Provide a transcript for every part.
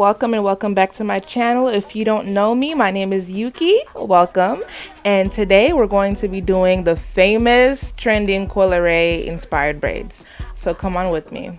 welcome and welcome back to my channel. If you don't know me, my name is Yuki. Welcome. And today we're going to be doing the famous trending Coi Leray inspired braids. So come on with me.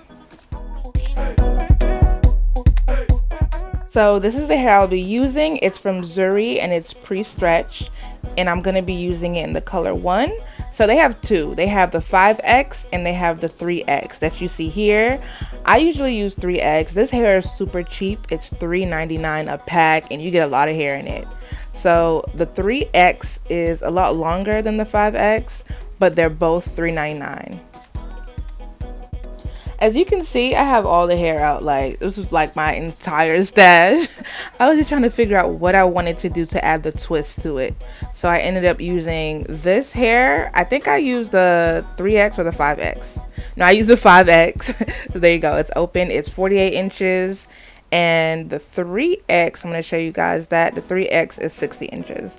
So this is the hair I'll be using. It's from Zuri and it's pre-stretched, and I'm going to be using it in the color 1. So they have two. They have the 5X and they have the 3X that you see here. I usually use 3X. This hair is super cheap. It's $3.99 a pack and you get a lot of hair in it. So the 3X is a lot longer than the 5X, but they're both $3.99. As you can see, I have all the hair out. Like, this is like my entire stash. I was just trying to figure out what I wanted to do to add the twist to it. So I ended up using this hair. I think I used the 3X or the 5X. No, I used the 5X. There you go. It's open. It's 48 inches. And the 3X, I'm going to show you guys that. The 3X is 60 inches.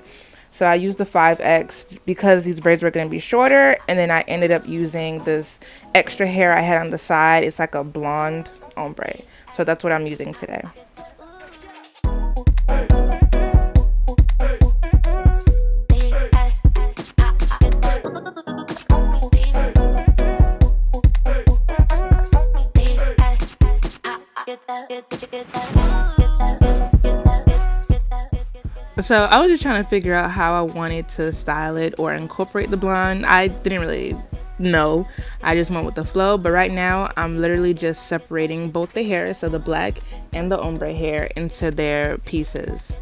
So I used the 5X because these braids were going to be shorter, and then I ended up using this extra hair I had on the side. It's like a blonde ombre. So that's what I'm using today. So I was just trying to figure out how I wanted to style it or incorporate the blonde. I didn't really know. I just went with the flow. But right now I'm literally just separating both the hair, so the black and the ombre hair, into their pieces.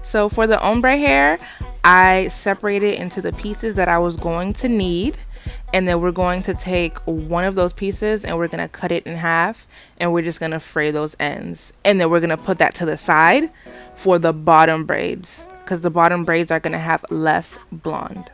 So for the ombre hair, I separated into the pieces that I was going to need, and then we're going to take one of those pieces and we're going to cut it in half, and we're just going to fray those ends, and then we're going to put that to the side for the bottom braids, because the bottom braids are going to have less blonde.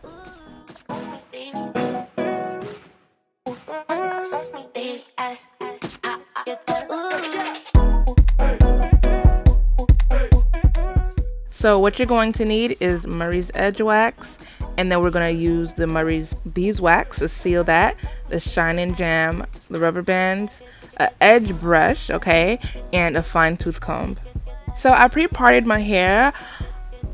So what you're going to need is Murray's Edge Wax, and then we're going to use the Murray's Beeswax to seal that, the Shine and Jam, the rubber bands, an edge brush, okay, and a fine tooth comb. So I pre-parted my hair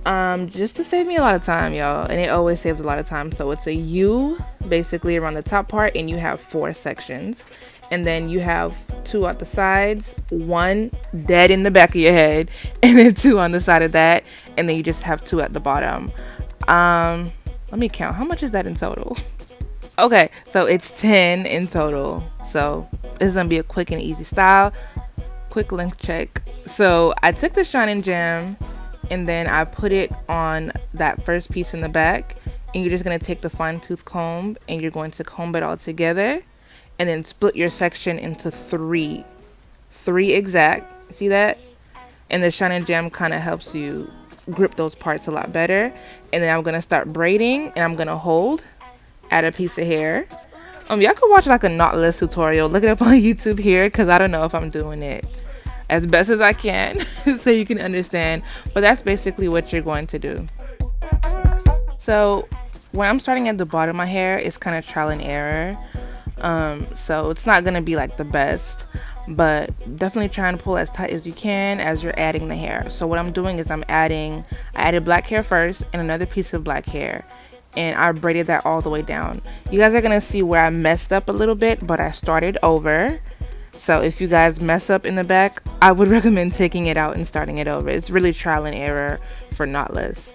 just to save me a lot of time, y'all, and it always saves a lot of time. So it's a U basically around the top part, and you have 4 sections. And then you have 2 at the sides, 1 dead in the back of your head, and then 2 on the side of that, and then you just have 2 at the bottom. Let me count. How much is that in total? Okay, so it's 10 in total. So this is gonna be a quick and easy style. Quick length check. So I took the Shine and Jam, and then I put it on that first piece in the back, and you're just gonna take the fine tooth comb and you're going to comb it all together, and then split your section into 3 exact. See that? And the Shine and Jam kind of helps you grip those parts a lot better. And then I'm gonna start braiding, and I'm gonna hold, add a piece of hair. Y'all can watch like a knotless tutorial. Look it up on YouTube here, because I don't know if I'm doing it as best as I can so you can understand, but that's basically what you're going to do. So when I'm starting at the bottom of my hair, it's kind of trial and error. So it's not gonna be like the best, but definitely try and pull as tight as you can as you're adding the hair. So what I'm doing is I added black hair first and another piece of black hair, and I braided that all the way down. You guys are gonna see where I messed up a little bit, but I started over. So if you guys mess up in the back, I would recommend taking it out and starting it over. It's really trial and error for knotless.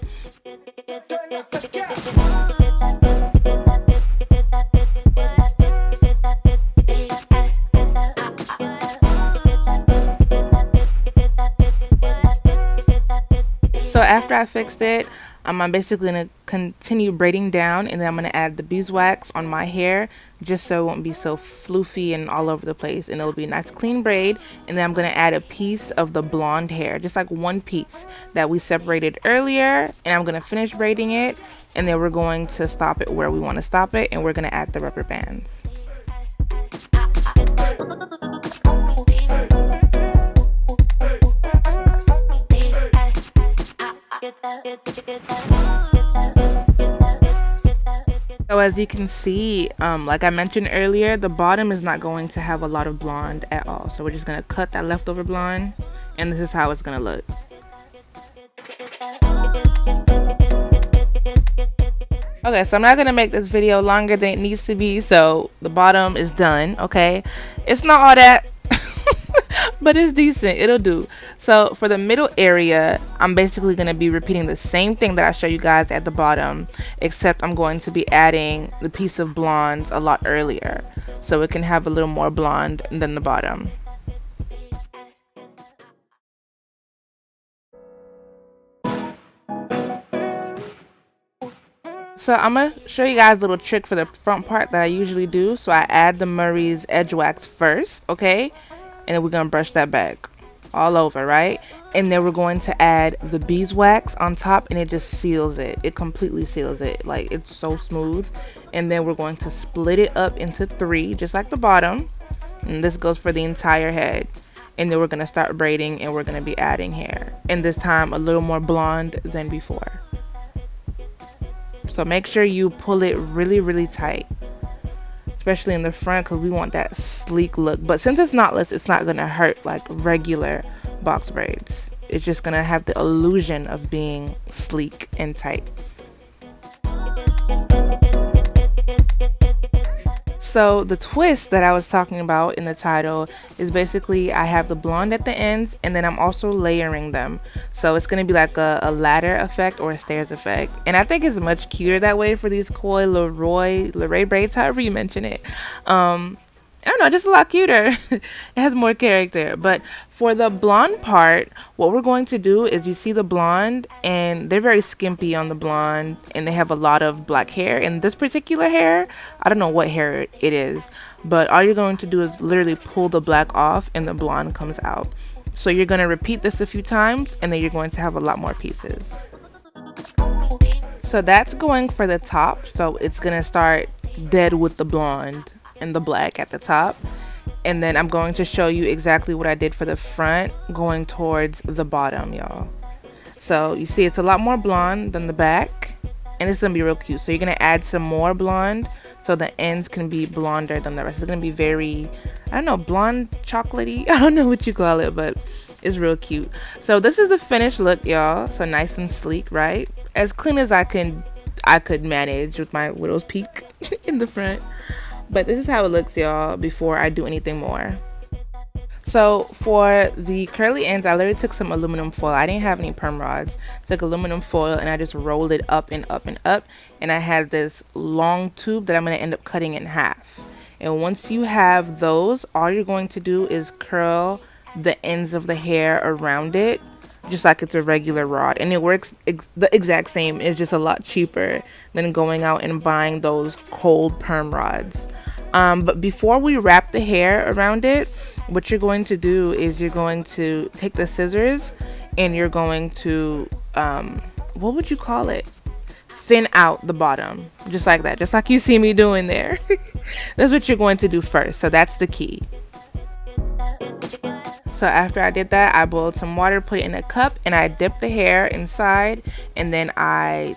So after I fixed it, I'm basically going to continue braiding down, and then I'm going to add the beeswax on my hair just so it won't be so floofy and all over the place, and it'll be a nice clean braid. And then I'm going to add a piece of the blonde hair, just like 1 piece that we separated earlier, and I'm going to finish braiding it, and then we're going to stop it where we want to stop it, and we're going to add the rubber bands. So as you can see, like I mentioned earlier, the bottom is not going to have a lot of blonde at all. So we're just gonna cut that leftover blonde, and this is how it's gonna look. Okay, so I'm not gonna make this video longer than it needs to be, so the bottom is done, okay? It's not all that, but it's decent, it'll do. So for the middle area, I'm basically gonna be repeating the same thing that I show you guys at the bottom, except I'm going to be adding the piece of blonde a lot earlier, so it can have a little more blonde than the bottom. So I'm going to show you guys a little trick for the front part that I usually do. So I add the Murray's Edge Wax first, okay? And then we're going to brush that back all over, right? And then we're going to add the beeswax on top, and it just seals it. It completely seals it. Like, it's so smooth. And then we're going to split it up into 3, just like the bottom. And this goes for the entire head. And then we're going to start braiding, and we're going to be adding hair. And this time a little more blonde than before. So make sure you pull it really tight, especially in the front, because we want that sleek look. But since it's knotless, it's not going to hurt like regular box braids. It's just going to have the illusion of being sleek and tight. So the twist that I was talking about in the title is basically I have the blonde at the ends, and then I'm also layering them. So it's going to be like a ladder effect or a stairs effect. And I think it's much cuter that way for these Coi Leray braids, however you mention it. I don't know, just a lot cuter. It has more character. But for the blonde part, what we're going to do is, you see the blonde, and they're very skimpy on the blonde, and they have a lot of black hair. And this particular hair, I don't know what hair it is, but all you're going to do is literally pull the black off, and the blonde comes out. So you're going to repeat this a few times, and then you're going to have a lot more pieces. So that's going for the top. So it's going to start dead with the blonde and the black at the top, and then I'm going to show you exactly what I did for the front going towards the bottom, y'all. So you see it's a lot more blonde than the back, and it's gonna be real cute. So you're gonna add some more blonde so the ends can be blonder than the rest. It's gonna be very, I don't know, blonde chocolatey, I don't know what you call it, but it's real cute. So this is the finished look, y'all. So nice and sleek, right? As clean as I could manage with my widow's peak in the front. But this is how it looks, y'all, before I do anything more. So for the curly ends, I literally took some aluminum foil. I didn't have any perm rods. Took aluminum foil, and I just rolled it up and up and up. And I had this long tube that I'm going to end up cutting in half. And once you have those, all you're going to do is curl the ends of the hair around it, just like it's a regular rod, and it works the exact same. It's just a lot cheaper than going out and buying those cold perm rods. But before we wrap the hair around it, what you're going to do is you're going to take the scissors, and you're going to what would you call it, thin out the bottom, just like that, just like you see me doing there. That's what you're going to do first. So that's the key. So after I did that, I boiled some water, put it in a cup, and I dipped the hair inside, and then I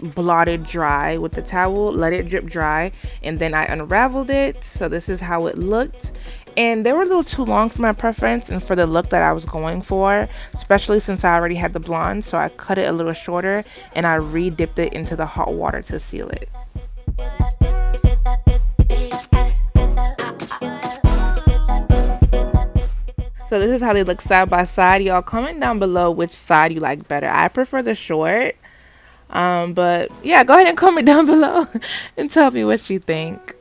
blotted dry with the towel, let it drip dry, and then I unraveled it. So this is how it looked. And they were a little too long for my preference and for the look that I was going for, especially since I already had the blonde. So I cut it a little shorter, and I re-dipped it into the hot water to seal it. So this is how they look side by side. Y'all comment down below which side you like better. I prefer the short. But yeah, go ahead and comment down below and tell me what you think.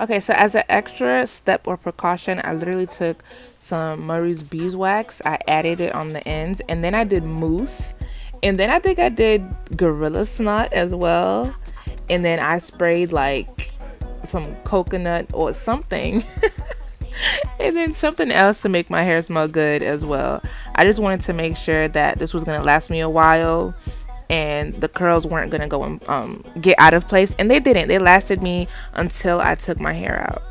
Okay, so as an extra step or precaution, I literally took some Murray's beeswax. I added it on the ends, and then I did mousse. And then I think I did gorilla snot as well. And then I sprayed like some coconut or something. And then something else to make my hair smell good as well. I just wanted to make sure that this was going to last me a while, and the curls weren't going to go and get out of place. And they didn't. They lasted me until I took my hair out.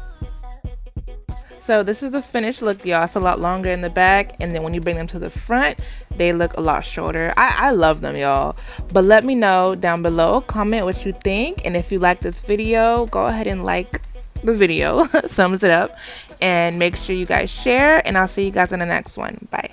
So this is the finished look, y'all. It's a lot longer in the back, and then when you bring them to the front, they look a lot shorter. I love them, y'all. But let me know down below, comment what you think, and if you like this video, go ahead and like the video, thumbs it up, and make sure you guys share, and I'll see you guys in the next one. Bye.